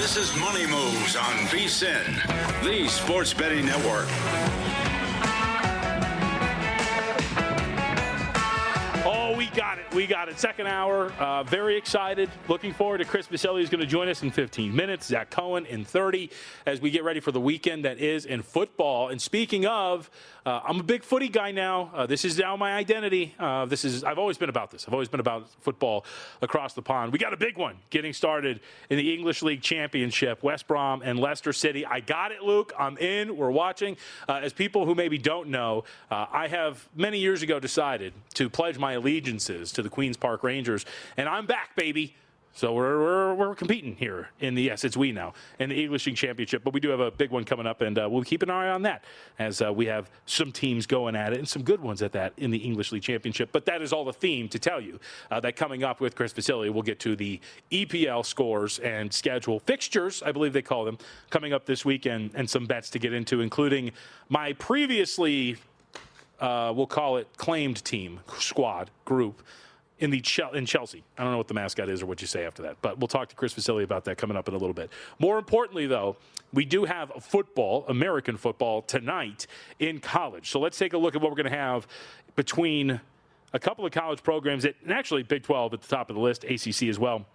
This is Money Moves on VSiN, the sports betting network. We got it. Second hour. Very excited. Looking forward to Chris Vasile, who's going to join us in 15 minutes. Zach Cohen in 30 as we get ready for the weekend that is in football. And speaking of, I'm a big footy guy now. This is now my identity. I've always been about this. I've always been about football across the pond. We got a big one getting started in the English League Championship, West Brom and Leicester City. I got it, Luke. I'm in. We're watching. As people who maybe don't know, I have many years ago decided to pledge my allegiances to the Queen's Park Rangers, and I'm back, baby. So we're competing here in the, yes, it's we now, in the English League Championship. But we do have a big one coming up, and we'll keep an eye on that as we have some teams going at it, and some good ones at that in the English League Championship. But that is all the theme to tell you that coming up with Chris Vasile, we'll get to the EPL scores and schedule fixtures, I believe they call them, coming up this weekend, and some bets to get into, including my previously, we'll call it claimed team, squad, group, in Chelsea. I don't know what the mascot is or what you say after that, but we'll talk to Chris Vasile about that coming up in a little bit. More importantly, though, we do have football, American football, tonight in college. So let's take a look at what we're going to have between a couple of college programs, and actually Big 12 at the top of the list, ACC as well,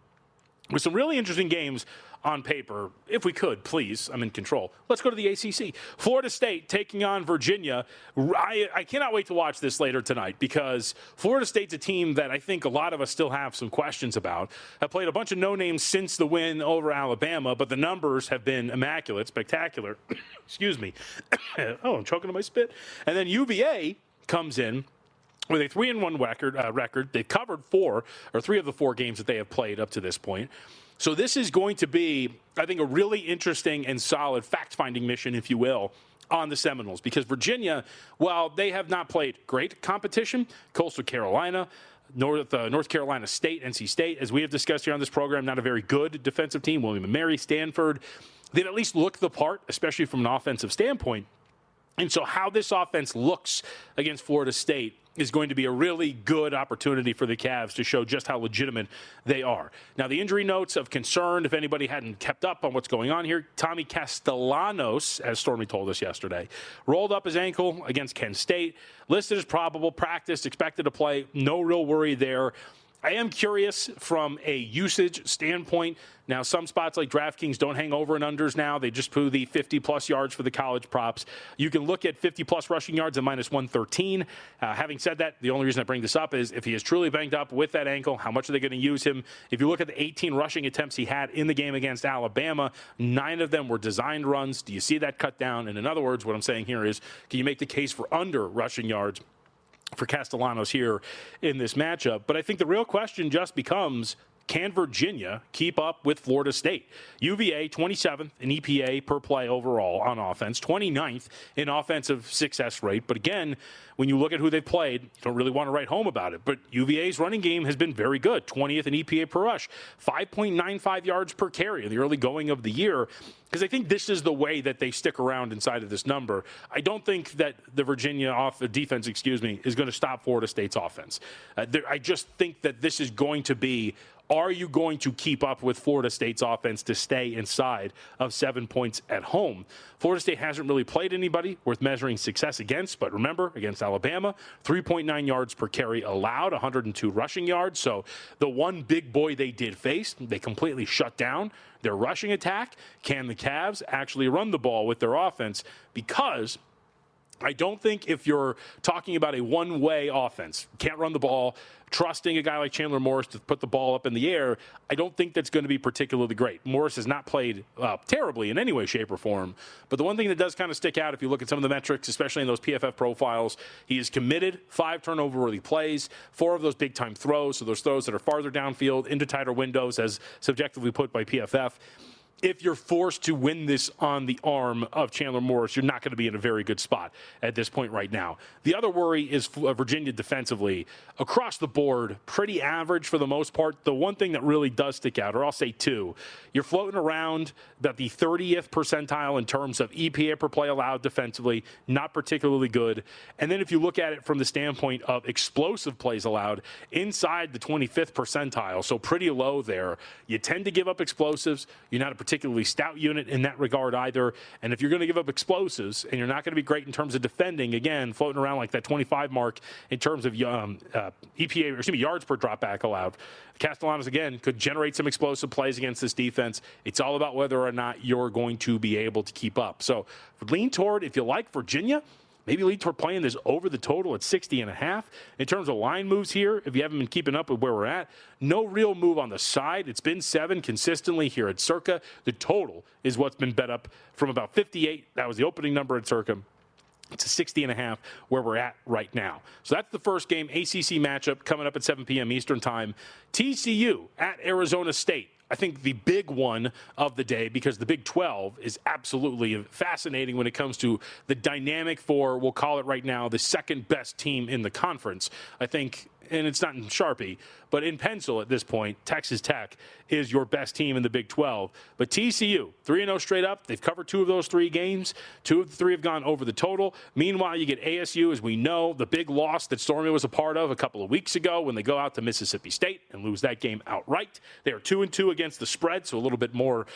with some really interesting games on paper. If we could, please, I'm in control. Let's go to the ACC. Florida State taking on Virginia. I cannot wait to watch this later tonight because Florida State's a team that I think a lot of us still have some questions about. Have played a bunch of no-names since the win over Alabama, but the numbers have been immaculate, spectacular. Excuse me. Oh, I'm choking on my spit. And then UVA comes in with a 3-1 record. They've covered 3 of the 4 games that they have played up to this point. So this is going to be, I think, a really interesting and solid fact-finding mission, if you will, on the Seminoles. Because Virginia, while they have not played great competition, Coastal Carolina, North Carolina State, NC State, as we have discussed here on this program, not a very good defensive team. William & Mary, Stanford, they've at least looked the part, especially from an offensive standpoint. And so how this offense looks against Florida State is going to be a really good opportunity for the Cavs to show just how legitimate they are. Now, the injury notes of concern, if anybody hadn't kept up on what's going on here, Tommy Castellanos, as Stormy told us yesterday, rolled up his ankle against Kent State, listed as probable, practiced, expected to play, no real worry there. I am curious from a usage standpoint. Now, some spots like DraftKings don't hang over and unders now. They just put the 50-plus yards for the college props. You can look at 50-plus rushing yards at minus 113. Having said that, the only reason I bring this up is if he is truly banged up with that ankle, how much are they going to use him? If you look at the 18 rushing attempts he had in the game against Alabama, 9 of them were designed runs. Do you see that cut down? And in other words, what I'm saying here is, can you make the case for under rushing yards for Castellanos here in this matchup? But I think the real question just becomes, can Virginia keep up with Florida State? UVA, 27th in EPA per play overall on offense, 29th in offensive success rate. But again, when you look at who they've played, you don't really want to write home about it. But UVA's running game has been very good, 20th in EPA per rush, 5.95 yards per carry in the early going of the year. Because I think this is the way that they stick around inside of this number. I don't think that the Virginia defense, is going to stop Florida State's offense. I just think that this is going to be, are you going to keep up with Florida State's offense to stay inside of 7 points at home? Florida State hasn't really played anybody worth measuring success against, but remember, against Alabama, 3.9 yards per carry allowed, 102 rushing yards. So the one big boy they did face, they completely shut down their rushing attack. Can the Cavs actually run the ball with their offense? Because I don't think if you're talking about a one-way offense, can't run the ball, trusting a guy like Chandler Morris to put the ball up in the air, I don't think that's going to be particularly great. Morris has not played terribly in any way, shape, or form. But the one thing that does kind of stick out, if you look at some of the metrics, especially in those PFF profiles, he is committed, 5 turnover-worthy plays, 4 of those big-time throws, so those throws that are farther downfield into tighter windows, as subjectively put by PFF. If you're forced to win this on the arm of Chandler Morris, you're not going to be in a very good spot at this point right now. The other worry is Virginia defensively. Across the board, pretty average for the most part. The one thing that really does stick out, or I'll say 2, you're floating around about the 30th percentile in terms of EPA per play allowed defensively, not particularly good. And then if you look at it from the standpoint of explosive plays allowed, inside the 25th percentile, so pretty low there. You tend to give up explosives. You're not a particularly stout unit in that regard either. And if you're going to give up explosives and you're not going to be great in terms of defending, again, floating around like that 25 mark in terms of yards per dropback allowed, Castellanos, again, could generate some explosive plays against this defense. It's all about whether or not you're going to be able to keep up. So lean toward, if you like Virginia, maybe lean toward playing this over the total at 60.5. In terms of line moves here, if you haven't been keeping up with where we're at, no real move on the side. It's been 7 consistently here at Circa. The total is what's been bet up from about 58. That was the opening number at Circa. It's a 60.5 where we're at right now. So that's the first game, ACC matchup coming up at 7 p.m. Eastern time. TCU at Arizona State. I think the big one of the day, because the Big 12 is absolutely fascinating when it comes to the dynamic for, we'll call it right now, the second best team in the conference. I think, and it's not in Sharpie, but in pencil at this point, Texas Tech is your best team in the Big 12. But TCU, 3-0 straight up. They've covered 2 of those 3 games. 2 of the 3 have gone over the total. Meanwhile, you get ASU, as we know, the big loss that Stormy was a part of a couple of weeks ago when they go out to Mississippi State and lose that game outright. They are 2-2 against the spread, so a little bit more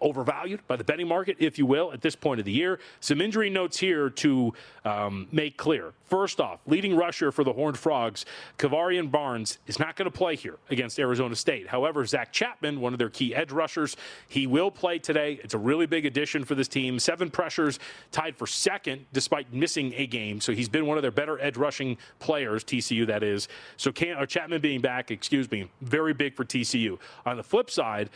overvalued by the betting market, if you will, at this point of the year. Some injury notes here to make clear. First off, leading rusher for the Horned Frogs, Kavarian Barnes, is not going to play here against Arizona State. However, Zach Chapman, one of their key edge rushers, he will play today. It's a really big addition for this team. 7 pressures, tied for second despite missing a game. So he's been one of their better edge rushing players, TCU that is. So Chapman being back, very big for TCU. On the flip side,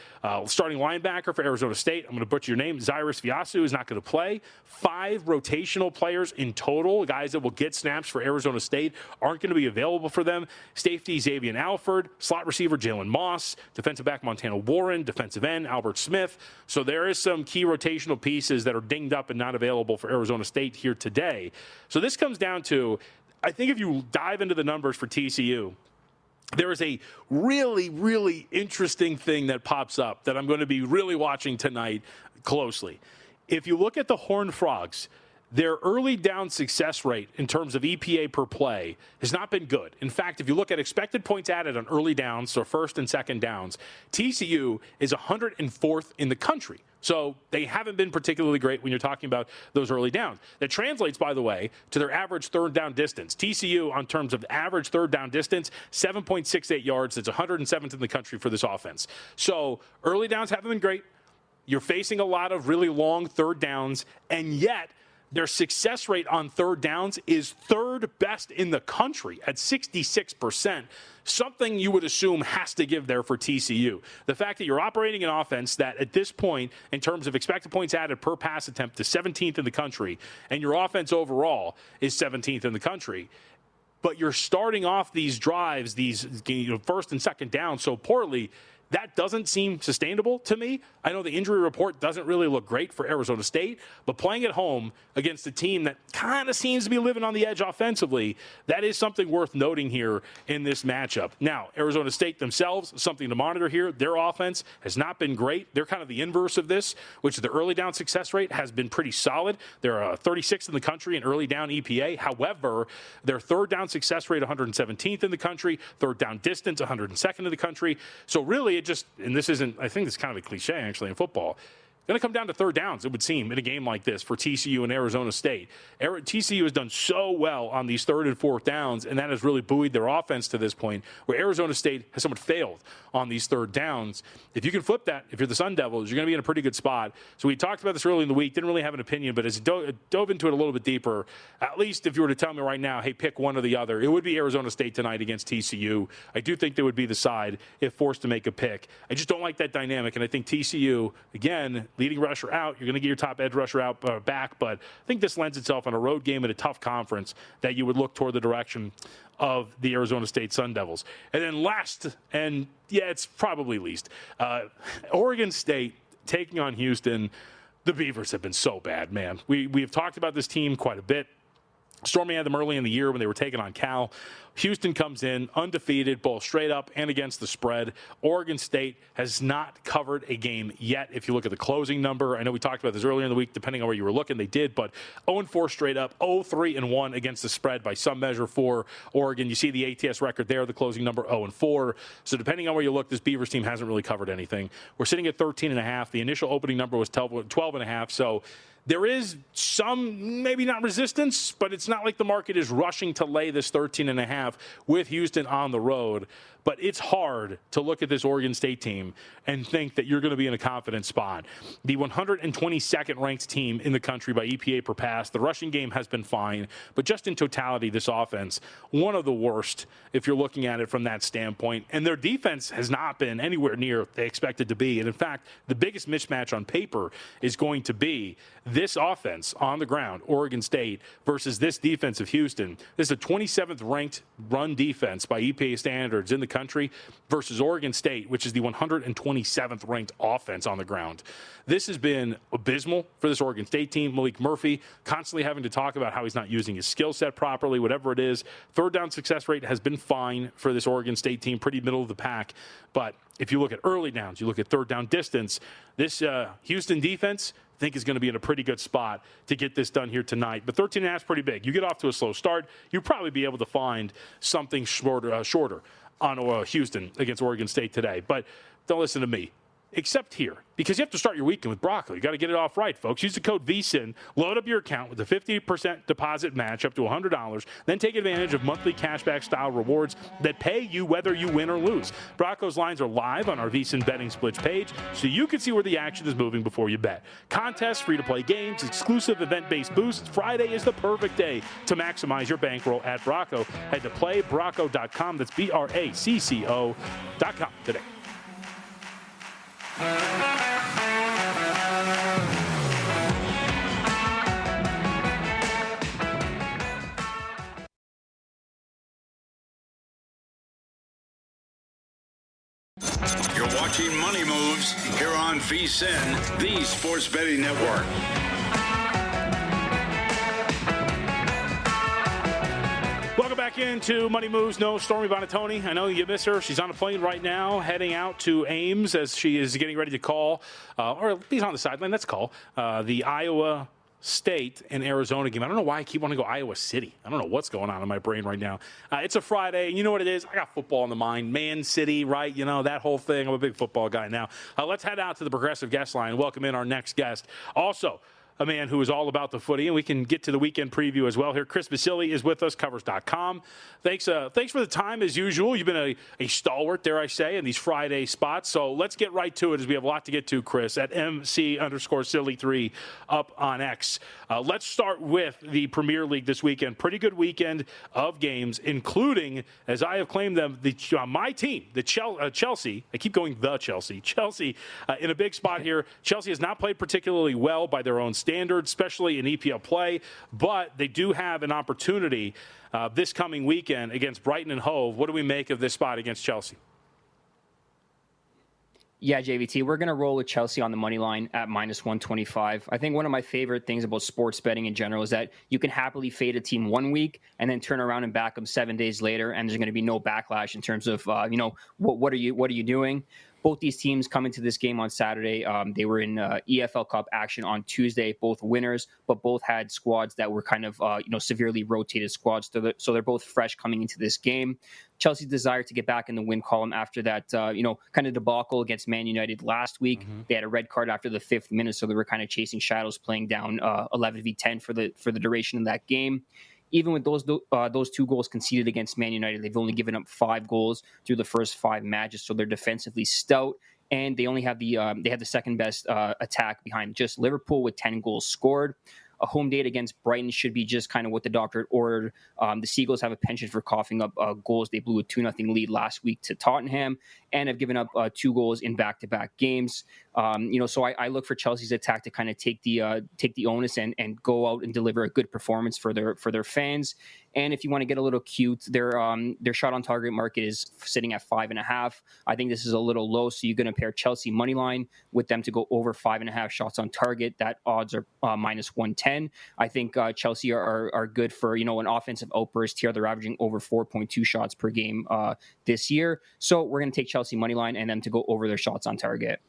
starting linebacker for Arizona State, I'm going to butcher your name, Cyrus Viasu is not going to play. 5 rotational players in total, guys that will get snaps for Arizona State, aren't going to be available for them. Safety Xavier Alford, slot receiver Jalen Moss, defensive back Montana Warren, defensive end Albert Smith. So there is some key rotational pieces that are dinged up and not available for Arizona State here today. So this comes down to, I think if you dive into the numbers for TCU, there is a really, really interesting thing that pops up that I'm going to be really watching tonight closely. If you look at the Horned Frogs, their early down success rate in terms of EPA per play has not been good. In fact, if you look at expected points added on early downs, so first and second downs, TCU is 104th in the country. So they haven't been particularly great when you're talking about those early downs. That translates, by the way, to their average third down distance. TCU, on terms of average third down distance, 7.68 yards. That's 107th in the country for this offense. So early downs haven't been great. You're facing a lot of really long third downs, and yet their success rate on third downs is third best in the country at 66%. Something you would assume has to give there for TCU. The fact that you're operating an offense that at this point, in terms of expected points added per pass attempt, is 17th in the country, and your offense overall is 17th in the country. But you're starting off these drives, these first and second down so poorly. That doesn't seem sustainable to me. I know the injury report doesn't really look great for Arizona State, but playing at home against a team that kind of seems to be living on the edge offensively, that is something worth noting here in this matchup. Now, Arizona State themselves, something to monitor here. Their offense has not been great. They're kind of the inverse of this, which is their early down success rate has been pretty solid. They're 36th in the country in early down EPA. However, their third down success rate, 117th in the country. Third down distance, 102nd in the country. So really, and this isn't, I think it's kind of a cliche actually in football, going to come down to third downs, it would seem, in a game like this for TCU and Arizona State. TCU has done so well on these third and fourth downs, and that has really buoyed their offense to this point, where Arizona State has somewhat failed on these third downs. If you can flip that, if you're the Sun Devils, you're going to be in a pretty good spot. So we talked about this early in the week, didn't really have an opinion, but as I dove into it a little bit deeper, at least if you were to tell me right now, hey, pick one or the other, it would be Arizona State tonight against TCU. I do think they would be the side if forced to make a pick. I just don't like that dynamic, and I think TCU, again, leading rusher out, you're going to get your top edge rusher out back, but I think this lends itself on a road game in a tough conference that you would look toward the direction of the Arizona State Sun Devils. And then last, and yeah, it's probably least, Oregon State taking on Houston. The Beavers have been so bad, man. We've talked about this team quite a bit. Stormy had them early in the year when they were taking on Cal. Houston comes in undefeated, both straight up and against the spread. Oregon State has not covered a game yet. If you look at the closing number, I know we talked about this earlier in the week, depending on where you were looking, they did, but 0-4 straight up, 0-3-1 against the spread by some measure for Oregon. You see the ATS record there, the closing number 0-4. So depending on where you look, this Beavers team hasn't really covered anything. We're sitting at 13.5. The initial opening number was 12.5. So there is some, maybe not resistance, but it's not like the market is rushing to lay this 13.5 with Houston on the road. But it's hard to look at this Oregon State team and think that you're going to be in a confident spot. The 122nd ranked team in the country by EPA per pass. The rushing game has been fine, but just in totality, this offense, one of the worst if you're looking at it from that standpoint. And their defense has not been anywhere near they expected to be. And in fact, the biggest mismatch on paper is going to be this offense on the ground, Oregon State, versus this defense of Houston. This is a 27th ranked run defense by EPA standards in the country versus Oregon State, which is the 127th ranked offense on the ground. This has been abysmal for this Oregon State team. Malik Murphy constantly having to talk about how he's not using his skill set properly, whatever it is. Third down success rate has been fine for this Oregon State team, pretty middle of the pack. But if you look at early downs, you look at third down distance, this Houston defense I think is going to be in a pretty good spot to get this done here tonight. But 13.5 is pretty big. You get off to a slow start, you'll probably be able to find something shorter on Houston against Oregon State today. But don't listen to me. Except here, because you have to start your weekend with broccoli. You got to get it off right, folks. Use the code VSiN, load up your account with a 50% deposit match up to $100, then take advantage of monthly cashback style rewards that pay you whether you win or lose. Brocco's lines are live on our VSiN betting splits page, so you can see where the action is moving before you bet. Contests, free-to-play games, exclusive event-based boosts. Friday is the perfect day to maximize your bankroll at Brocco. Head to playbrocco.com. That's BRACCO.com today. You're watching Money Moves here on VSiN, the Sports Betting Network. Welcome back into Money Moves. No Stormy Buonantony. I know you miss her. She's on a plane right now, heading out to Ames as she is getting ready to call, or he's on the sideline. Let's call the Iowa State and Arizona game. I don't know why I keep wanting to go Iowa City. I don't know what's going on in my brain right now. It's a Friday, and you know what it is? I got football in the mind. Man City, right? You know, that whole thing. I'm a big football guy now. Let's head out to the Progressive guest line. Welcome in our next guest. Also, a man who is all about the footy, and we can get to the weekend preview as well here. Chris Vasile is with us, covers.com. Thanks for the time, as usual. You've been a stalwart, dare I say, in these Friday spots. So let's get right to it as we have a lot to get to, Chris, at MC_Silly3 up on X. Let's start with the Premier League this weekend. Pretty good weekend of games, including, as I have claimed them, my team, the Chelsea. I keep going the Chelsea. Chelsea in a big spot here. Chelsea has not played particularly well by their own standards, especially in EPL play, but they do have an opportunity this coming weekend against Brighton and Hove. What do we make of this spot against Chelsea? Yeah, JVT, we're going to roll with Chelsea on the money line at -125. I think one of my favorite things about sports betting in general is that you can happily fade a team 1 week and then turn around and back them 7 days later, and there's going to be no backlash in terms of what are you doing. Both these teams come into this game on Saturday. They were in EFL Cup action on Tuesday, both winners, but both had squads that were kind of severely rotated squads. So they're both fresh coming into this game. Chelsea's desire to get back in the win column after that, kind of debacle against Man United last week. Mm-hmm. They had a red card after the 5th minute, so they were kind of chasing shadows, playing down 11v10 for the duration of that game. Even with those 2 goals conceded against Man United, they've only given up 5 goals through the first 5 matches, so they're defensively stout. And they only have they have the second best attack behind just Liverpool with 10 goals scored. A home date against Brighton should be just kind of what the doctor had ordered. The Seagulls have a penchant for coughing up goals. They blew a 2-0 lead last week to Tottenham and have given up 2 goals in back-to-back games. So I look for Chelsea's attack to kind of take the onus and go out and deliver a good performance for their fans. And if you want to get a little cute, their shot on target market is sitting at 5.5. I think this is a little low, so you're going to pair Chelsea money line with them to go over 5.5 shots on target. That odds are minus 110. I think Chelsea are good for an offensive outburst here. They're averaging over 4.2 shots per game this year. So we're going to take Chelsea money line and them to go over their shots on target.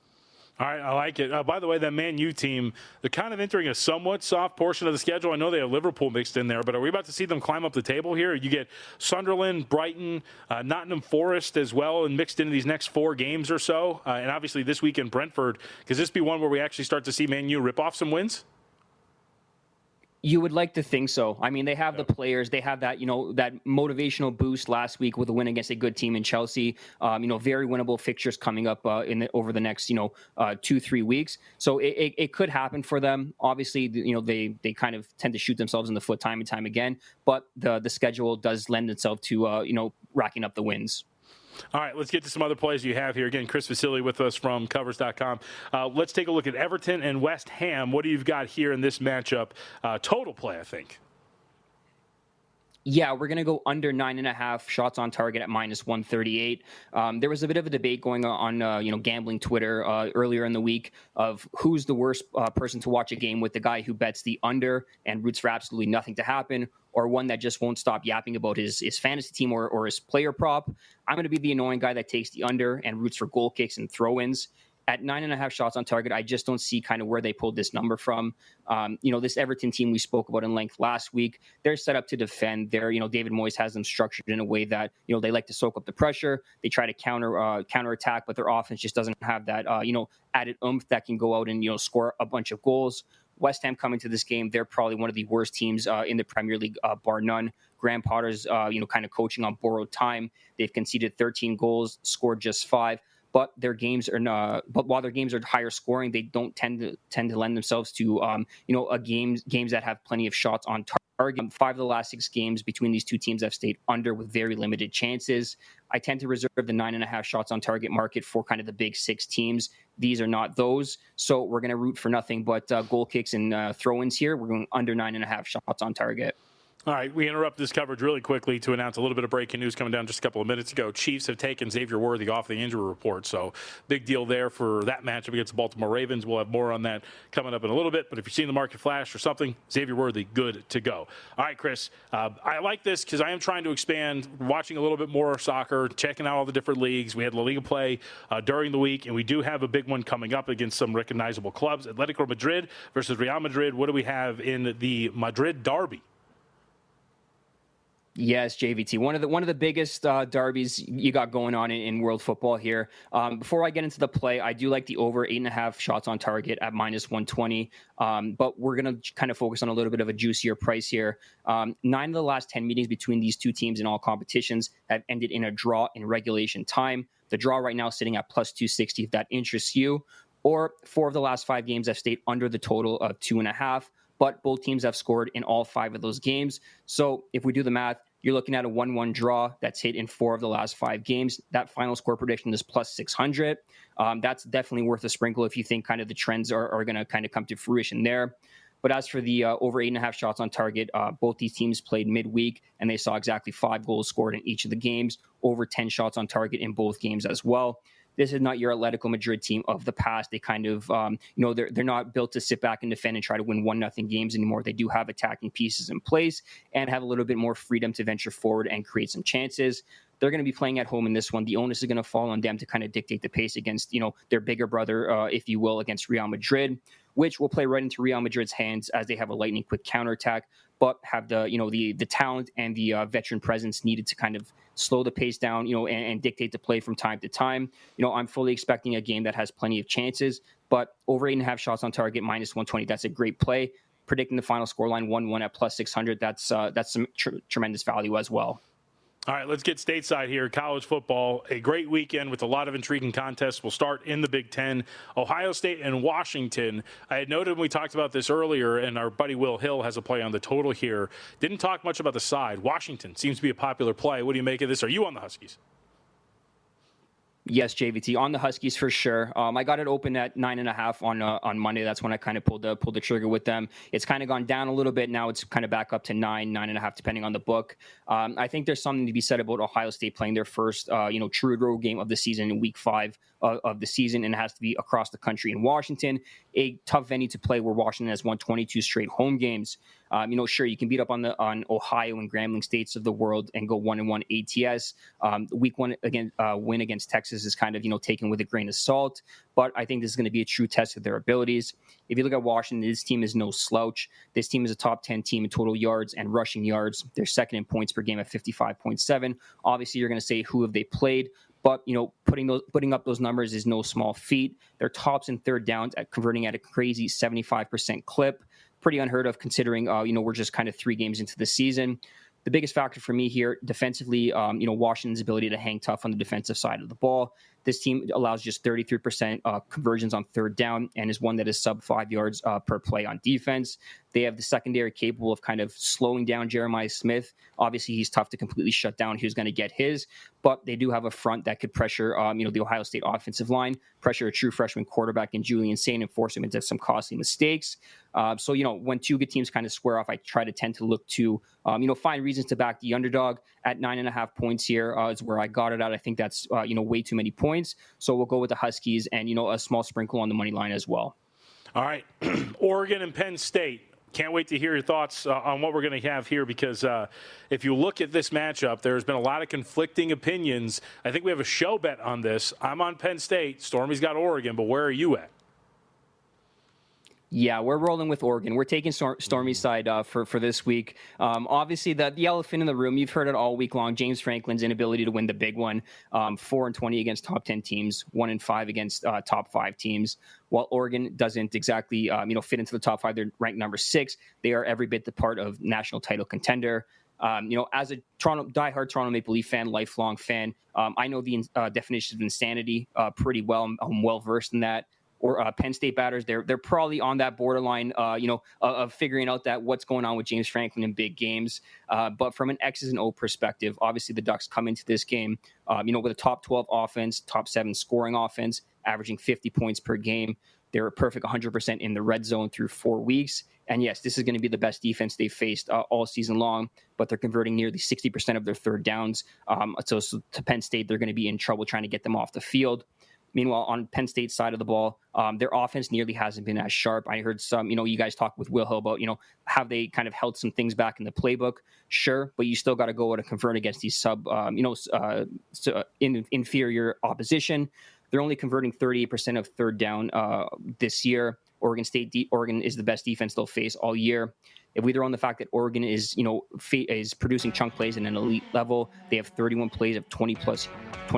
All right, I like it. By the way, that Man U team, they're kind of entering a somewhat soft portion of the schedule. I know they have Liverpool mixed in there, but are we about to see them climb up the table here? You get Sunderland, Brighton, Nottingham Forest as well, and mixed into these next 4 games or so. And obviously this weekend, Brentford. Could this be one where we actually start to see Man U rip off some wins? You would like to think so. I mean, they have the players. They have that, that motivational boost last week with a win against a good team in Chelsea. Very winnable fixtures coming up over the next, 2-3 weeks. So it could happen for them. Obviously, they kind of tend to shoot themselves in the foot time and time again. But the schedule does lend itself to, racking up the wins. All right, let's get to some other plays you have here. Again, Chris Vasile with us from Covers.com. Let's take a look at Everton and West Ham. What do you got here in this matchup? Total play, I think. Yeah, we're going to go under 9.5 shots on target at minus 138. There was a bit of a debate going on gambling Twitter earlier in the week of who's the worst person to watch a game with, the guy who bets the under and roots for absolutely nothing to happen, or one that just won't stop yapping about his fantasy team or his player prop. I'm going to be the annoying guy that takes the under and roots for goal kicks and throw-ins. At 9.5 shots on target, I just don't see kind of where they pulled this number from. This Everton team we spoke about in length last week, they're set up to defend. David Moyes has them structured in a way that, they like to soak up the pressure. They try to counterattack, but their offense just doesn't have that, added oomph that can go out and, score a bunch of goals. West Ham coming to this game, they're probably one of the worst teams in the Premier League, bar none. Graham Potter's, kind of coaching on borrowed time. They've conceded 13 goals, scored just 5. But their games are not. But while their games are higher scoring, they don't tend to lend themselves to games that have plenty of shots on target. 5 of the last 6 games between these two teams have stayed under with very limited chances. I tend to reserve the 9.5 shots on target market for kind of the big 6 teams. These are not those, so we're going to root for nothing but goal kicks and throw-ins here. We're going under 9.5 shots on target. All right, we interrupt this coverage really quickly to announce a little bit of breaking news coming down just a couple of minutes ago. Chiefs have taken Xavier Worthy off the injury report, so big deal there for that matchup against the Baltimore Ravens. We'll have more on that coming up in a little bit, but if you're seeing the market flash or something, Xavier Worthy, good to go. All right, Chris, I like this because I am trying to expand, watching a little bit more soccer, checking out all the different leagues. We had La Liga play during the week, and we do have a big one coming up against some recognizable clubs. Atletico Madrid versus Real Madrid. What do we have in the Madrid derby? Yes, JVT. One of the biggest derbies you got going on in world football here. Before I get into the play, I do like the over 8.5 shots on target at minus 120. But we're going to kind of focus on a little bit of a juicier price here. 9 of the last 10 meetings between these two teams in all competitions have ended in a draw in regulation time. The draw right now is sitting at plus 260 if that interests you. Or 4 of the last 5 games have stayed under the total of 2.5. But both teams have scored in all 5 of those games. So if we do the math, you're looking at a 1-1 draw that's hit in 4 of the last 5 games. That final score prediction is plus 600. That's definitely worth a sprinkle if you think kind of the trends are going to kind of come to fruition there. But as for the over 8.5 shots on target, both these teams played midweek, and they saw exactly 5 goals scored in each of the games, over 10 shots on target in both games as well. This is not your Atletico Madrid team of the past. They kind of, they're not built to sit back and defend and try to win 1-0 games anymore. They do have attacking pieces in place and have a little bit more freedom to venture forward and create some chances. They're going to be playing at home in this one. The onus is going to fall on them to kind of dictate the pace against, their bigger brother, if you will, against Real Madrid, which will play right into Real Madrid's hands as they have a lightning quick counterattack, but have the talent and the veteran presence needed to kind of slow the pace down, and dictate the play from time to time. I'm fully expecting a game that has plenty of chances, but over 8.5 shots on target, minus 120, that's a great play. Predicting the final scoreline 1-1 at plus 600, that's some tremendous value as well. All right, let's get stateside here. College football, a great weekend with a lot of intriguing contests. We'll start in the Big Ten. Ohio State and Washington. I had noted when we talked about this earlier, and our buddy Will Hill has a play on the total here. Didn't talk much about the side. Washington seems to be a popular play. What do you make of this? Are you on the Huskies? Yes, JVT on the Huskies for sure. I got it open at 9.5 on Monday. That's when I kind of pulled the trigger with them. It's kind of gone down a little bit now. It's kind of back up to 9.5, depending on the book. I think there's something to be said about Ohio State playing their first true road game of the season in Week 5 of the season, and it has to be across the country in Washington, a tough venue to play where Washington has won 22 straight home games. Sure, you can beat up on Ohio and Grambling states of the world and go 1-1 ATS. Week 1 win against Texas is kind of taken with a grain of salt, but I think this is going to be a true test of their abilities. If you look at Washington, this team is no slouch. This team is a top 10 team in total yards and rushing yards. They're second in points per game at 55.7. Obviously, you're going to say who have they played? But putting up those numbers is no small feat. They're tops in third downs at converting at a crazy 75% clip. Pretty unheard of considering we're just kind of 3 games into the season. The biggest factor for me here defensively, Washington's ability to hang tough on the defensive side of the ball. This team allows just 33% conversions on third down and is one that is sub 5 yards per play on defense. They have the secondary capable of kind of slowing down Jeremiah Smith. Obviously, he's tough to completely shut down. Who's going to get his? But they do have a front that could pressure, the Ohio State offensive line, pressure a true freshman quarterback in Julian Sain and force him into some costly mistakes. So when 2 good teams kind of square off, I tend to look to, find reasons to back the underdog at 9.5 points here is where I got it at. I think that's, way too many points. So we'll go with the Huskies and, a small sprinkle on the money line as well. All right. Oregon and Penn State. Can't wait to hear your thoughts on what we're going to have here because if you look at this matchup, there's been a lot of conflicting opinions. I think we have a show bet on this. I'm on Penn State. Stormy's got Oregon, but where are you at? Yeah, we're rolling with Oregon. We're taking Stormy's side for this week. Obviously, the elephant in the room, you've heard it all week long, James Franklin's inability to win the big one. 4-20 against top 10 teams, 1-5 against top 5 teams. While Oregon doesn't exactly fit into the top 5, they're ranked number 6. They are every bit the part of national title contender. As a diehard Toronto Maple Leaf fan, lifelong fan, I know the definition of insanity pretty well. I'm well versed in that. Or Penn State batters, they're probably on that borderline, of figuring out that what's going on with James Franklin in big games. But from an X's and O perspective, obviously the Ducks come into this game, with a top 12 offense, top 7 scoring offense, averaging 50 points per game. They're a perfect 100% in the red zone through 4 weeks. And yes, this is going to be the best defense they've faced all season long, but they're converting nearly 60% of their third downs. So to Penn State, they're going to be in trouble trying to get them off the field. Meanwhile, on Penn State's side of the ball, their offense nearly hasn't been as sharp. I heard some, you guys talk with Will Hill about, have they kind of held some things back in the playbook? Sure, but you still got to go out and convert against these inferior opposition. They're only converting 38% of third down this year. Oregon is the best defense they'll face all year. If we throw in the fact that Oregon is producing chunk plays at an elite level, they have 31 plays of 20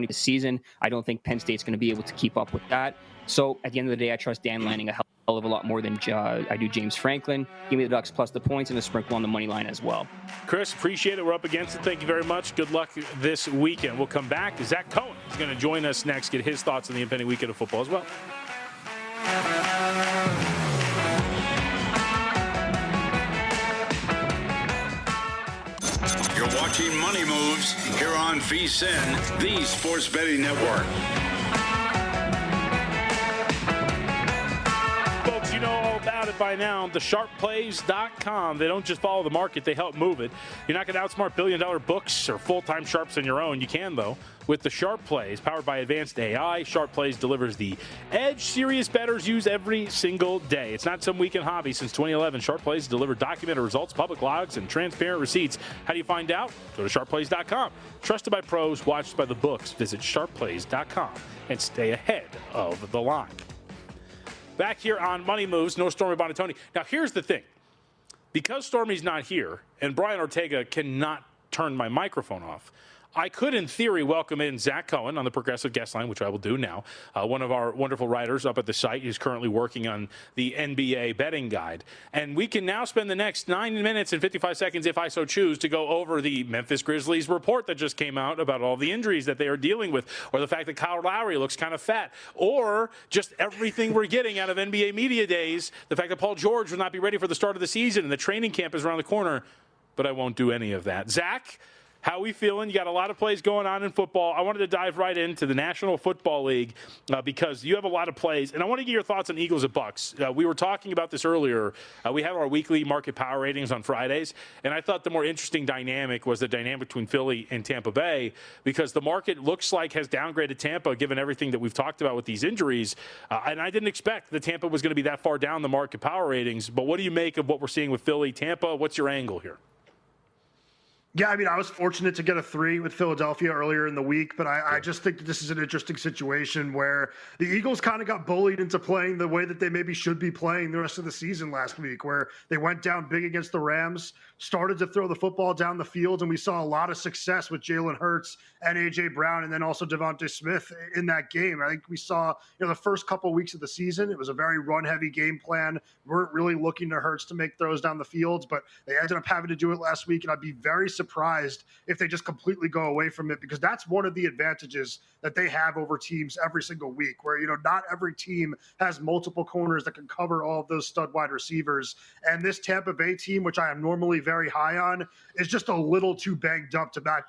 this season. I don't think Penn State's going to be able to keep up with that. So at the end of the day, I trust Dan Lanning a hell of a lot more than I do James Franklin. Give me the Ducks plus the points and a sprinkle on the money line as well. Chris, appreciate it. We're up against it. Thank you very much. Good luck this weekend. We'll come back. Zach Cohen is going to join us next, get his thoughts on the impending weekend of football as well. You're watching Money Moves here on VSiN, the sports betting network. Folks, you know all about it by now. TheSharpPlays.com. They don't just follow the market, they help move it. You're not going to outsmart billion-dollar books or full-time sharps on your own. You can, though, with the Sharp Plays. Powered by advanced AI, Sharp Plays delivers the edge serious bettors use every single day. It's not some weekend hobby. Since 2011, Sharp Plays deliver documented results, public logs, and transparent receipts. How do you find out? Go to SharpPlays.com. Trusted by pros, watched by the books. Visit SharpPlays.com and stay ahead of the line. Back here on Money Moves, no Stormy Buonantony. Now, here's the thing. Because Stormy's not here and Brian Ortega cannot turn my microphone off, I could, in theory, welcome in Zach Cohen on the Progressive Guest Line, which I will do now. One of our wonderful writers up at the site who's currently working on the NBA betting guide. And we can now spend the next 9 minutes and 55 seconds, if I so choose, to go over the Memphis Grizzlies report that just came out about all the injuries that they are dealing with, or the fact that Kyle Lowry looks kind of fat, or just everything we're getting out of NBA Media Days, the fact that Paul George will not be ready for the start of the season and the training camp is around the corner. But I won't do any of that. Zach, How we feeling? You got a lot of plays going on in football. I wanted to dive right into the National Football League because you have a lot of plays, and I want to get your thoughts on Eagles and Bucks. We were talking about this earlier. We have our weekly market power ratings on Fridays, and I thought the more interesting dynamic was the dynamic between Philly and Tampa Bay because the market looks like has downgraded Tampa given everything that we've talked about with these injuries, and I didn't expect that Tampa was going to be that far down the market power ratings, but what do you make of what we're seeing with Philly, Tampa? What's your angle here? Yeah, I mean, I was fortunate to get a 3 with Philadelphia earlier in the week, but I just think that this is an interesting situation where the Eagles kind of got bullied into playing the way that they maybe should be playing the rest of the season last week, where they went down big against the Rams, started to throw the football down the field, and we saw a lot of success with Jalen Hurts and A.J. Brown and then also Devontae Smith in that game. I think we saw, the first couple of weeks of the season, it was a very run-heavy game plan. We weren't really looking to Hurts to make throws down the field, but they ended up having to do it last week, and I'd be very surprised if they just completely go away from it, because that's one of the advantages that they have over teams every single week, where, not every team has multiple corners that can cover all of those stud wide receivers. And this Tampa Bay team, which I am normally very high on, is just a little too banged up to back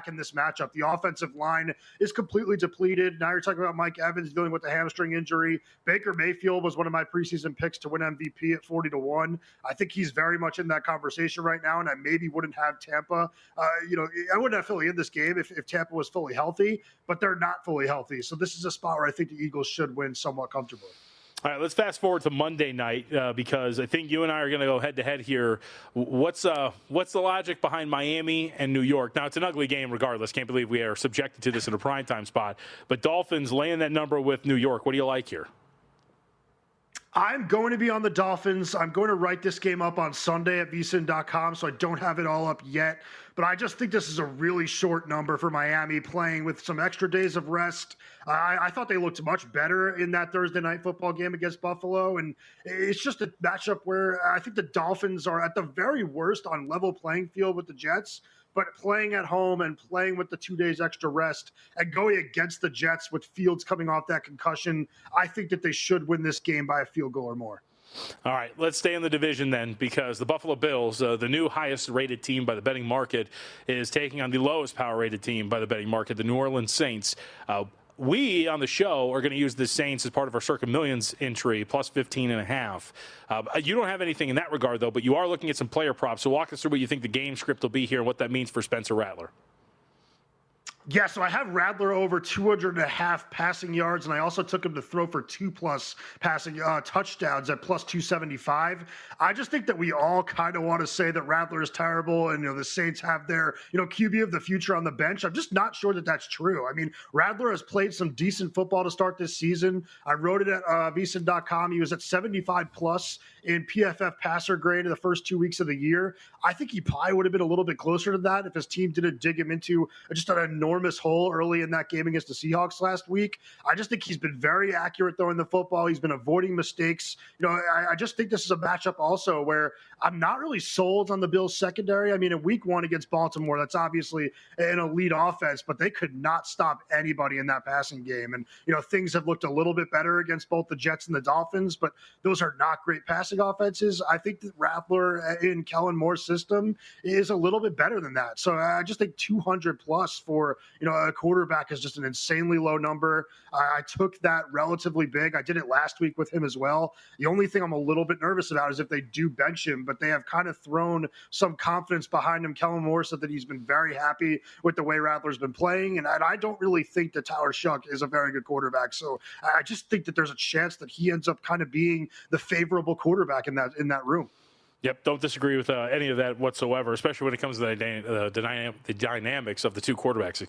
in this matchup. The offensive line is completely depleted. Now you're talking about Mike Evans dealing with a hamstring injury. Baker Mayfield was one of my preseason picks to win MVP at 40-1. I think he's very much in that conversation right now, and I maybe wouldn't have Tampa. I wouldn't have Philly in this game if Tampa was fully healthy, but they're not fully healthy. So this is a spot where I think the Eagles should win somewhat comfortably. All right, let's fast forward to Monday night because I think you and I are going to go head-to-head here. What's the logic behind Miami and New York? Now, it's an ugly game regardless. Can't believe we are subjected to this in a primetime spot. But Dolphins laying that number with New York. What do you like here? I'm going to be on the Dolphins. I'm going to write this game up on Sunday at VSiN.com, so I don't have it all up yet. But I just think this is a really short number for Miami playing with some extra days of rest. I thought they looked much better in that Thursday night football game against Buffalo. And it's just a matchup where I think the Dolphins are at the very worst on level playing field with the Jets. But playing at home and playing with the 2 days extra rest and going against the Jets with Fields coming off that concussion, I think that they should win this game by a field goal or more. All right, let's stay in the division then, because the Buffalo Bills, the new highest-rated team by the betting market, is taking on the lowest power-rated team by the betting market, the New Orleans Saints. We on the show are going to use the Saints as part of our Circa Millions entry, plus 15.5. You don't have anything in that regard, though, but you are looking at some player props. So walk us through what you think the game script will be here and what that means for Spencer Rattler. Yeah, so I have Rattler over 200.5 passing yards, and I also took him to throw for 2+ passing touchdowns at plus 275. I just think that we all kind of want to say that Rattler is terrible, and the Saints have their QB of the future on the bench. I'm just not sure that that's true. I mean, Rattler has played some decent football to start this season. I wrote it at VSiN.com. He was at 75+ in PFF passer grade in the first 2 weeks of the year. I think he probably would have been a little bit closer to that if his team didn't dig him into just an enormous hole early in that game against the Seahawks last week. I just think he's been very accurate throwing the football. He's been avoiding mistakes. I just think this is a matchup also where I'm not really sold on the Bills secondary. I mean, in week 1 against Baltimore, that's obviously an elite offense, but they could not stop anybody in that passing game. And, things have looked a little bit better against both the Jets and the Dolphins, but those are not great passing offenses. I think that Rattler in Kellen Moore's system is a little bit better than that. So I just think 200+ for, a quarterback is just an insanely low number. I took that relatively big. I did it last week with him as well. The only thing I'm a little bit nervous about is if they do bench him, but they have kind of thrown some confidence behind him. Kellen Moore said that he's been very happy with the way Rattler's been playing, and I don't really think that Tyler Shuck is a very good quarterback. So I just think that there's a chance that he ends up kind of being the favorable quarterback in that room. Yep, don't disagree with any of that whatsoever, especially when it comes to the dynamics of the two quarterbacks,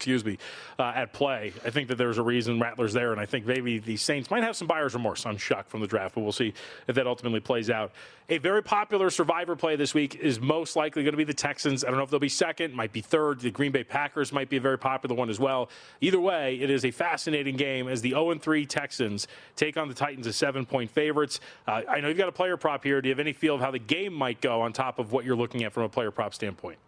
at play. I think that there's a reason Rattler's there, and I think maybe the Saints might have some buyer's remorse on Shuck from the draft, but we'll see if that ultimately plays out. A very popular survivor play this week is most likely going to be the Texans. I don't know if they'll be second, might be third. The Green Bay Packers might be a very popular one as well. Either way, it is a fascinating game as the 0-3 Texans take on the Titans as 7-point favorites. I know you've got a player prop here. Do you have any feel of how the game might go on top of what you're looking at from a player prop standpoint?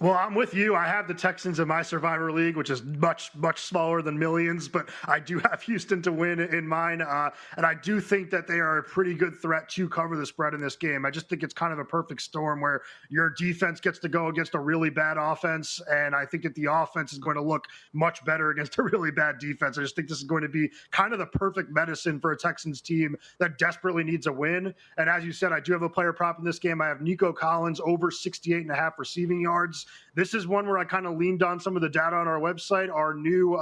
Well, I'm with you. I have the Texans in my Survivor League, which is much, much smaller than millions, but I do have Houston to win in mine. And I do think that they are a pretty good threat to cover the spread in this game. I just think it's kind of a perfect storm where your defense gets to go against a really bad offense, and I think that the offense is going to look much better against a really bad defense. I just think this is going to be kind of the perfect medicine for a Texans team that desperately needs a win. And as you said, I do have a player prop in this game. I have Nico Collins over 68.5 receiving yards. This is one where I kind of leaned on some of the data on our website. Our new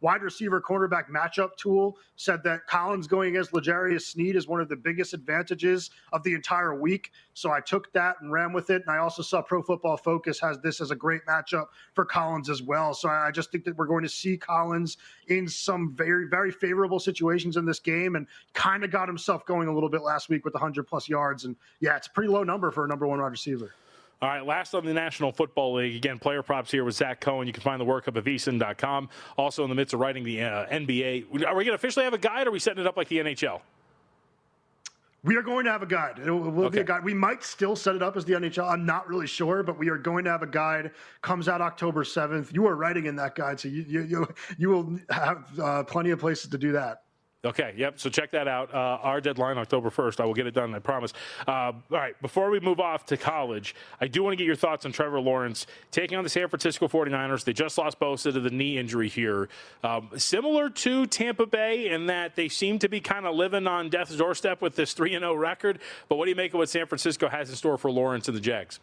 wide receiver cornerback matchup tool said that Collins going against L'Jarius Sneed is one of the biggest advantages of the entire week. So I took that and ran with it. And I also saw Pro Football Focus has this as a great matchup for Collins as well. So I just think that we're going to see Collins in some very, very favorable situations in this game, and kind of got himself going a little bit last week with 100+ yards. And yeah, it's a pretty low number for a number one wide receiver. All right, last on the National Football League. Again, player props here with Zach Cohen. You can find the workup at VSiN.com. Also in the midst of writing the NBA. Are we going to officially have a guide, or are we setting it up like the NHL? We are going to have a guide. It will be a guide. We might still set it up as the NHL. I'm not really sure, but we are going to have a guide. Comes out October 7th. You are writing in that guide, so you will have plenty of places to do that. Okay, yep, so check that out. Our deadline, October 1st. I will get it done, I promise. All right, before we move off to college, I do want to get your thoughts on Trevor Lawrence taking on the San Francisco 49ers. They just lost Bosa to the knee injury here. Similar to Tampa Bay in that they seem to be kind of living on death's doorstep with this 3-0 record. But what do you make of what San Francisco has in store for Lawrence and the Jags?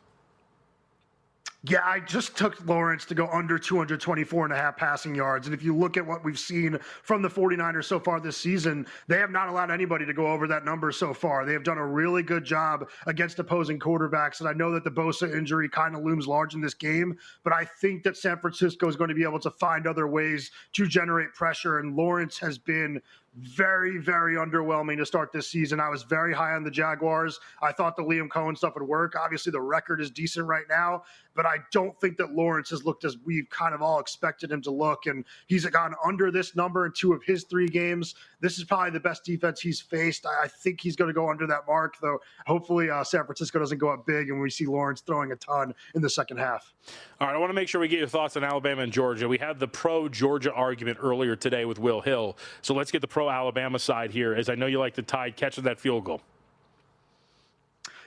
Yeah, I just took Lawrence to go under 224.5 passing yards. And if you look at what we've seen from the 49ers so far this season, they have not allowed anybody to go over that number so far. They have done a really good job against opposing quarterbacks. And I know that the Bosa injury kind of looms large in this game, but I think that San Francisco is going to be able to find other ways to generate pressure. And Lawrence has been very, very underwhelming to start this season. I was very high on the Jaguars. I thought the Liam Cohen stuff would work. Obviously, the record is decent right now, but I don't think that Lawrence has looked as we've kind of all expected him to look, and he's gone under this number in 2 of his 3 games. This is probably the best defense he's faced. I think he's going to go under that mark, though. Hopefully, San Francisco doesn't go up big, and we see Lawrence throwing a ton in the second half. All right, I want to make sure we get your thoughts on Alabama and Georgia. We had the pro-Georgia argument earlier today with Will Hill, so let's get the pro-Alabama side here, as I know you like the Tide catching that field goal.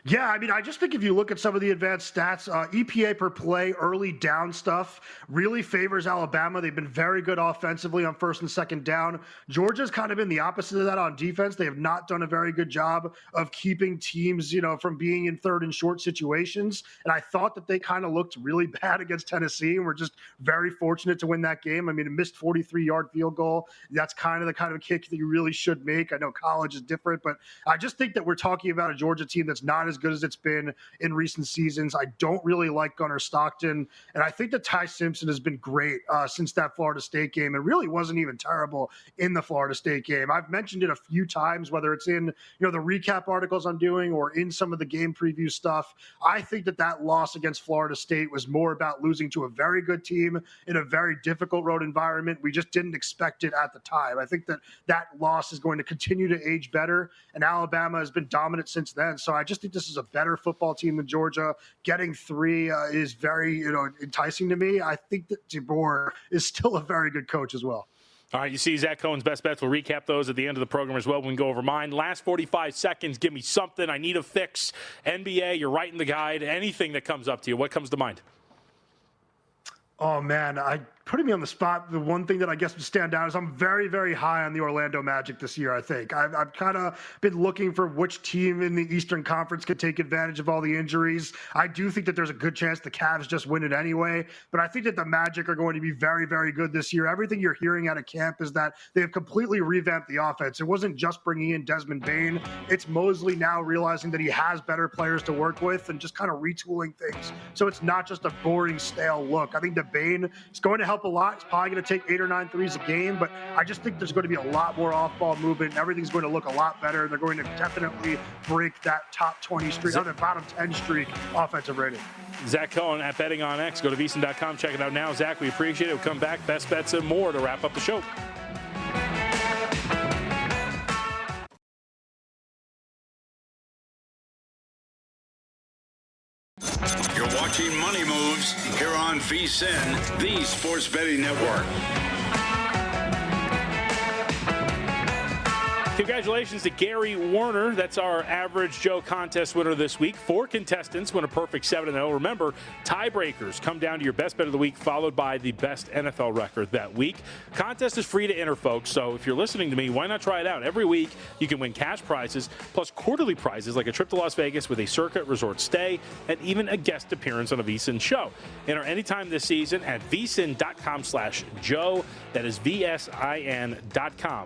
Yeah, I mean, I just think if you look at some of the advanced stats, EPA per play, early down stuff really favors Alabama. They've been very good offensively on first and second down. Georgia's kind of been the opposite of that on defense. They have not done a very good job of keeping teams, from being in third and short situations. And I thought that they kind of looked really bad against Tennessee, and we're just very fortunate to win that game. I mean, a missed 43-yard field goal. That's kind of kick that you really should make. I know college is different, but I just think that we're talking about a Georgia team that's not as good as it's been in recent seasons. I don't really like Gunnar Stockton, and I think that Ty Simpson has been great since that Florida State game. It really wasn't even terrible in the Florida State game. I've mentioned it a few times, whether it's in the recap articles I'm doing or in some of the game preview stuff. I think that loss against Florida State was more about losing to a very good team in a very difficult road environment. We just didn't expect it at the time. I think that loss is going to continue to age better, and Alabama has been dominant since then. So I just think this is a better football team than Georgia. Getting 3 is very enticing to me. I think that DeBoer is still a very good coach as well. All right, you see Zach Cohen's best bets. We'll recap those at the end of the program as well. We can go over mine. Last 45 seconds, give me something. I need a fix. NBA, you're writing the guide. Anything that comes up to you. What comes to mind? Oh, man, putting me on the spot. The one thing that I guess would stand out is I'm very, very high on the Orlando Magic this year, I think. I've kind of been looking for which team in the Eastern Conference could take advantage of all the injuries. I do think that there's a good chance the Cavs just win it anyway, but I think that the Magic are going to be very, very good this year. Everything you're hearing out of camp is that they have completely revamped the offense. It wasn't just bringing in Desmond Bane. It's Mosley now realizing that he has better players to work with and just kind of retooling things. So it's not just a boring, stale look. I think that Bane is going to help a lot. It's probably going to take 8 or 9 threes a game, but I just think there's going to be a lot more off-ball movement. Everything's going to look a lot better. They're going to definitely break that top 20 streak, or the bottom 10 streak offensive rating. Zach Cohen at Betting on X. Go to VSiN.com. Check it out now. Zach, we appreciate it. We'll come back. Best bets and more to wrap up the show. You're watching Money Moves here on VSiN, the Sports Betting Network. Congratulations to Gary Warner. That's our Average Joe contest winner this week. 4 contestants win a perfect 7-0. Remember, tiebreakers come down to your best bet of the week, followed by the best NFL record that week. Contest is free to enter, folks, so if you're listening to me, why not try it out? Every week, you can win cash prizes, plus quarterly prizes like a trip to Las Vegas with a Circuit Resort stay, and even a guest appearance on a VSiN show. Enter anytime this season at vsin.com/Joe. That is VSIN.com/Joe.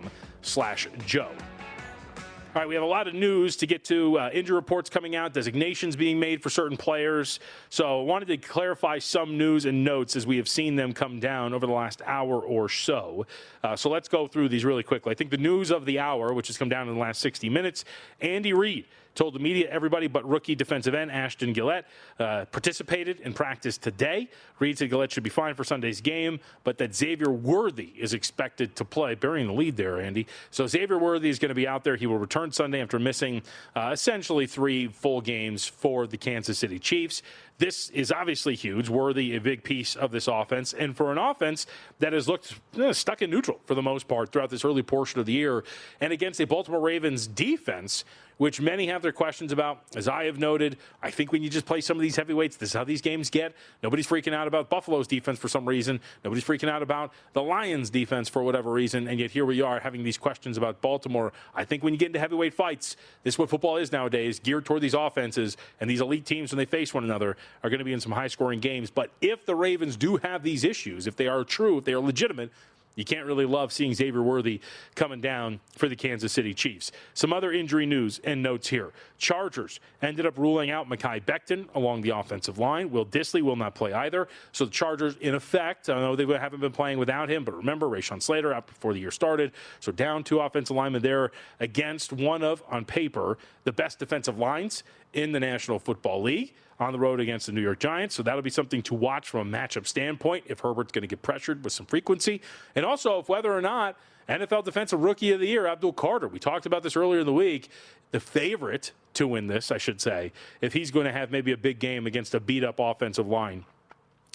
All right, we have a lot of news to get to. Injury reports coming out, designations being made for certain players. So I wanted to clarify some news and notes as we have seen them come down over the last hour or so. So let's go through these really quickly. I think the news of the hour, which has come down in the last 60 minutes, Andy Reid told the media everybody but rookie defensive end Ashton Gillette participated in practice today. Reid said Gillette should be fine for Sunday's game, but that Xavier Worthy is expected to play, burying the lead there, Andy. So Xavier Worthy is going to be out there. He will return Sunday after missing essentially 3 full games for the Kansas City Chiefs. This is obviously huge. Worthy, a big piece of this offense. And for an offense that has looked stuck in neutral for the most part throughout this early portion of the year, and against a Baltimore Ravens defense, which many have their questions about. As I have noted, I think when you just play some of these heavyweights, this is how these games get. Nobody's freaking out about Buffalo's defense for some reason. Nobody's freaking out about the Lions' defense for whatever reason. And yet here we are having these questions about Baltimore. I think when you get into heavyweight fights, this is what football is nowadays, geared toward these offenses. And these elite teams, when they face one another, are going to be in some high-scoring games. But if the Ravens do have these issues, if they are true, if they are legitimate, you can't really love seeing Xavier Worthy coming down for the Kansas City Chiefs. Some other injury news and notes here. Chargers ended up ruling out Mekhi Becton along the offensive line. Will Dissly will not play either. So the Chargers, in effect, I know they haven't been playing without him, but remember, Rashawn Slater out before the year started. So down 2 offensive linemen there against one of, on paper, the best defensive lines in the National Football League on the road against the New York Giants. So that'll be something to watch from a matchup standpoint if Herbert's going to get pressured with some frequency. And also if whether or not NFL Defensive Rookie of the Year, Abdul Carter, we talked about this earlier in the week, the favorite to win this, I should say, if he's going to have maybe a big game against a beat-up offensive line.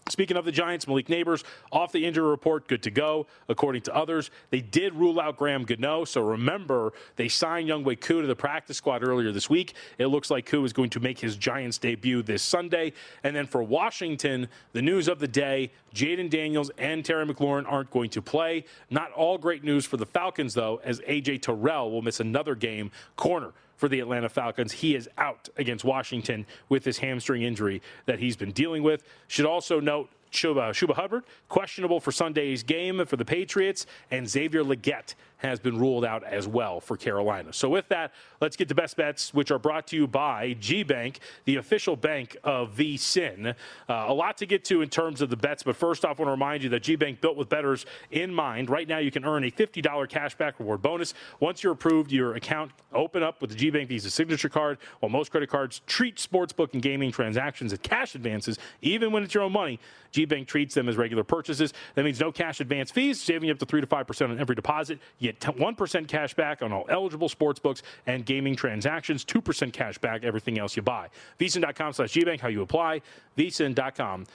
Speaking of the Giants, Malik Neighbors off the injury report, good to go, according to others. They did rule out Graham Gano, so remember, they signed Younghoe Koo to the practice squad earlier this week. It looks like Koo is going to make his Giants debut this Sunday. And then for Washington, the news of the day, Jaden Daniels and Terry McLaurin aren't going to play. Not all great news for the Falcons, though, as A.J. Terrell will miss another game, corner for the Atlanta Falcons. He is out against Washington with this hamstring injury that he's been dealing with. Should also note Chuba Hubbard, questionable for Sunday's game for the Patriots, and Xavier Legette has been ruled out as well for Carolina. So with that, let's get to best bets, which are brought to you by GBank, the official bank of VSiN. A lot to get to in terms of the bets, but first off, I want to remind you that GBank built with bettors in mind. Right now, you can earn a $50 cashback reward bonus. Once you're approved, your account open up with the GBank Visa Signature Card, while most credit cards treat sportsbook and gaming transactions as cash advances, even when it's your own money. GBank treats them as regular purchases. That means no cash advance fees, saving you up to 3 to 5% on every deposit. You get 1% cash back on all eligible sports books and gaming transactions, 2% cash back, everything else you buy. VSiN.com/GBank, how you apply. VSiN.com/GBank.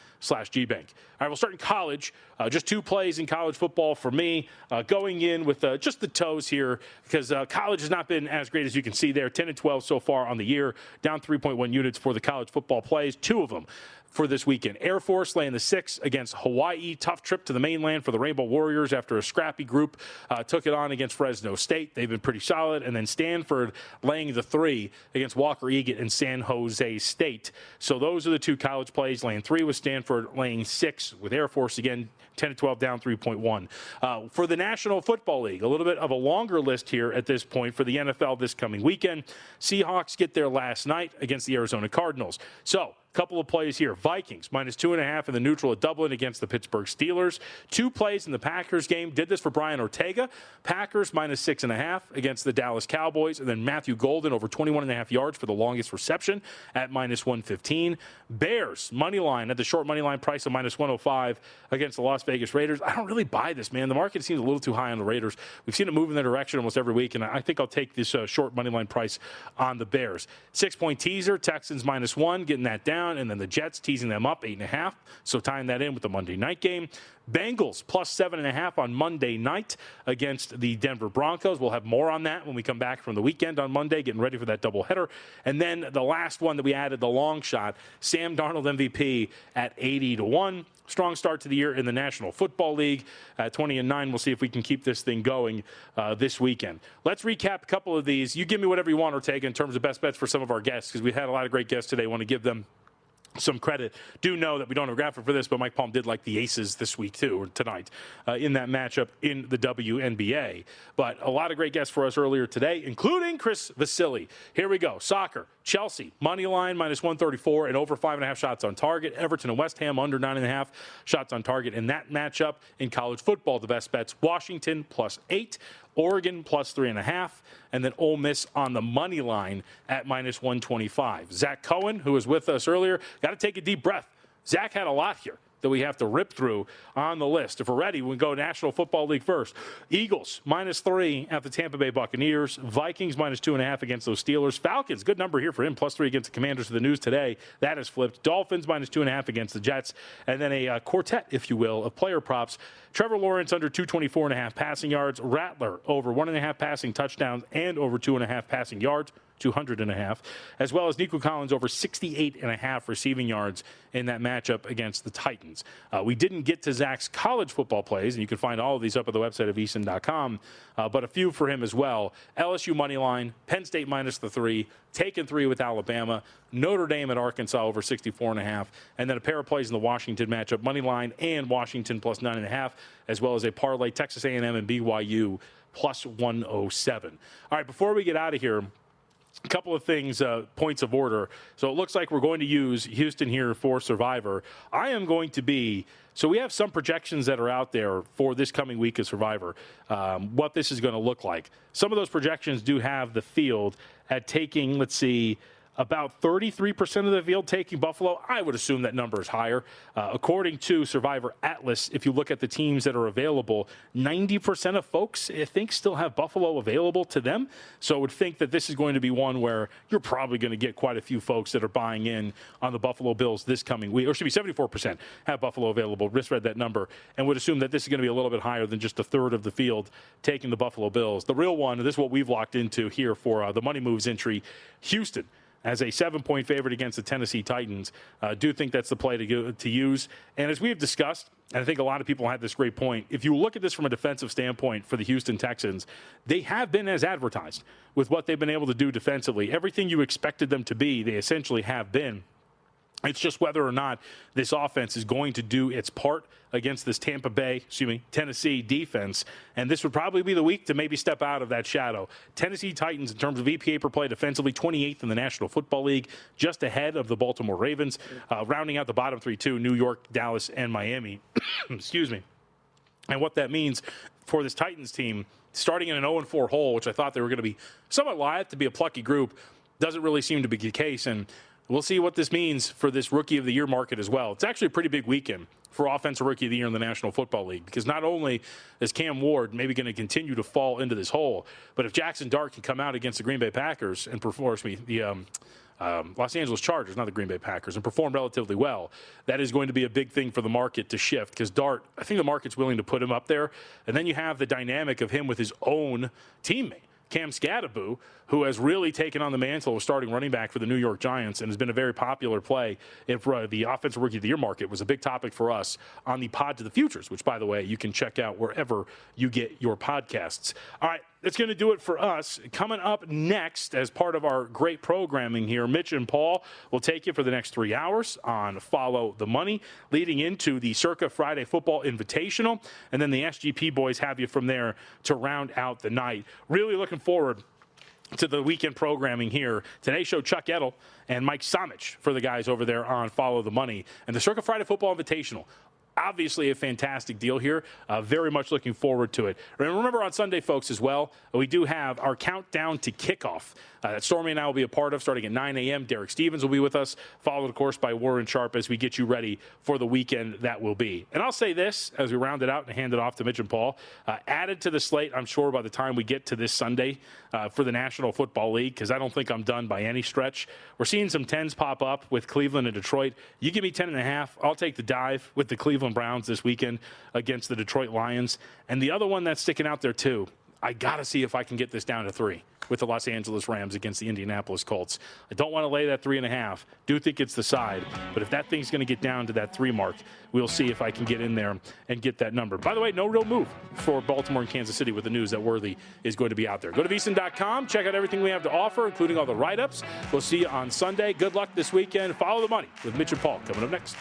All right, we'll start in college. Just 2 plays in college football for me. Going in with just the toes here because college has not been as great as you can see there. 10-12 so far on the year, down 3.1 units for the college football plays, 2 of them for this weekend. Air Force laying the 6 against Hawaii. Tough trip to the mainland for the Rainbow Warriors after a scrappy group took it on against Fresno State. They've been pretty solid. And then Stanford laying the 3 against Walker Egan and San Jose State. So those are the 2 college plays. Laying 3 with Stanford, laying 6 with Air Force. Again, 10-12 down 3.1. For the National Football League, a little bit of a longer list here at this point for the NFL this coming weekend. Seahawks get there last night against the Arizona Cardinals. So, couple of plays here. Vikings -2.5 in the neutral at Dublin against the Pittsburgh Steelers. 2 plays in the Packers game. Did this for Brian Ortega. Packers -6.5 against the Dallas Cowboys. And then Matthew Golden over 21.5 yards for the longest reception at -115. Bears money line at the short money line price of -105 against the Las Vegas Raiders. I don't really buy this, man. The market seems a little too high on the Raiders. We've seen it move in their direction almost every week, and I think I'll take this short money line price on the Bears. 6-point teaser, Texans -1, getting that down. touchdown, and then the Jets teasing them up 8.5. So tying that in with the Monday night game. Bengals plus 7.5 on Monday night against the Denver Broncos. We'll have more on that when we come back from the weekend on Monday, getting ready for that doubleheader. And then the last one that we added, the long shot, Sam Darnold MVP at 80-1. Strong start to the year in the National Football League at 20-9. We'll see if we can keep this thing going this weekend. Let's recap a couple of these. You give me whatever you want, Ortega, in terms of best bets for some of our guests, because we had a lot of great guests today. I want to give them some credit. Do know that we don't have a graphic for this, but Mike Palm did like the Aces this week too, or tonight, in that matchup in the WNBA. But a lot of great guests for us earlier today, including Chris Vasile. Here we go. Soccer. Chelsea, money line, minus 134, and over 5.5 shots on target. Everton and West Ham, under 9.5 shots on target in that matchup. In college football, the best bets, Washington, plus 8. Oregon, plus 3.5. And then Ole Miss on the money line at minus 125. Zach Cohen, who was with us earlier, got to take a deep breath. Zach had a lot here that we have to rip through on the list. If we're ready, we can go National Football League first. Eagles, minus 3 at the Tampa Bay Buccaneers. Vikings, minus 2.5 against those Steelers. Falcons, good number here for him, plus 3 against the Commanders. To the news today, that has flipped. Dolphins, minus 2.5 against the Jets. And then a quartet, if you will, of player props. Trevor Lawrence under 224.5 passing yards. Rattler over 1.5 passing touchdowns and over 2.5 passing yards. 200.5, as well as Nico Collins over 68.5 receiving yards in that matchup against the Titans. We didn't get to Zach's college football plays, and you can find all of these up at the website of VSiN.com, but a few for him as well. LSU money line, Penn State minus the 3, taken 3 with Alabama, Notre Dame at Arkansas over 64.5, and then a pair of plays in the Washington matchup, money line and Washington plus 9.5, as well as a parlay, Texas A&M and BYU plus 107. All right, before we get out of here, a couple of things, points of order. So it looks like we're going to use Houston here for Survivor. I am going to be, so we have some projections that are out there for this coming week of Survivor, what this is going to look like. Some of those projections do have the field at taking, let's see, about 33% of the field taking Buffalo. I would assume that number is higher. According to Survivor Atlas, if you look at the teams that are available, 90% of folks, I think, still have Buffalo available to them. So I would think that this is going to be one where you're probably going to get quite a few folks that are buying in on the Buffalo Bills this coming week. Or should be 74% have Buffalo available. Misread that number. And would assume that this is going to be a little bit higher than just a third of the field taking the Buffalo Bills. The real one, and this is what we've locked into here for the Money Moves entry, Houston as a 7-point favorite against the Tennessee Titans. Do think that's the play to use. And as we have discussed, and I think a lot of people had this great point, if you look at this from a defensive standpoint for the Houston Texans, they have been as advertised with what they've been able to do defensively. Everything you expected them to be, they essentially have been. It's just whether or not this offense is going to do its part against this Tennessee defense. And this would probably be the week to maybe step out of that shadow. Tennessee Titans, in terms of EPA per play defensively, 28th in the National Football League, just ahead of the Baltimore Ravens. Rounding out the bottom 3, too, New York, Dallas, and Miami. Excuse me. And what that means for this Titans team, starting in an 0-4 hole, which I thought they were going to be somewhat live to be a plucky group, doesn't really seem to be the case. And we'll see what this means for this Rookie of the Year market as well. It's actually a pretty big weekend for Offensive Rookie of the Year in the National Football League, because not only is Cam Ward maybe going to continue to fall into this hole, but if Jackson Dart can come out against the Green Bay Packers and perform, the Los Angeles Chargers, not the Green Bay Packers, and perform relatively well, that is going to be a big thing for the market to shift, because Dart, I think the market's willing to put him up there. And then you have the dynamic of him with his own teammate, Cam Scadaboo, who has really taken on the mantle of starting running back for the New York Giants and has been a very popular play. If the Offensive Rookie of the Year market was a big topic for us on the Pod to the Futures, which, by the way, you can check out wherever you get your podcasts. All right, that's going to do it for us. Coming up next, as part of our great programming here, Mitch and Paul will take you for the next 3 hours on Follow the Money, leading into the Circa Friday Football Invitational, and then the SGP boys have you from there to round out the night. Really looking forward to the weekend programming here. Today's show, Chuck Edel and Mike Somich for the guys over there on Follow the Money. And the Circa Friday Football Invitational, Obviously, a fantastic deal here. Very much looking forward to it. And remember on Sunday, folks, as well, we do have our countdown to kickoff that Stormy and I will be a part of starting at 9 a.m. Derek Stevens will be with us, followed, of course, by Warren Sharp as we get you ready for the weekend that will be. And I'll say this as we round it out and hand it off to Mitch and Paul. Added to the slate, I'm sure, by the time we get to this Sunday for the National Football League, because I don't think I'm done by any stretch. We're seeing some 10s pop up with Cleveland and Detroit. You give me 10.5, I'll take the dive with the Cleveland Browns this weekend against the Detroit Lions. And the other one that's sticking out there, too, I got to see if I can get this down to 3 with the Los Angeles Rams against the Indianapolis Colts. I don't want to lay that 3.5. Do think it's the side. But if that thing's going to get down to that 3 mark, we'll see if I can get in there and get that number. By the way, no real move for Baltimore and Kansas City with the news that Worthy is going to be out there. Go to VSiN.com. Check out everything we have to offer, including all the write-ups. We'll see you on Sunday. Good luck this weekend. Follow the money with Mitch and Paul coming up next.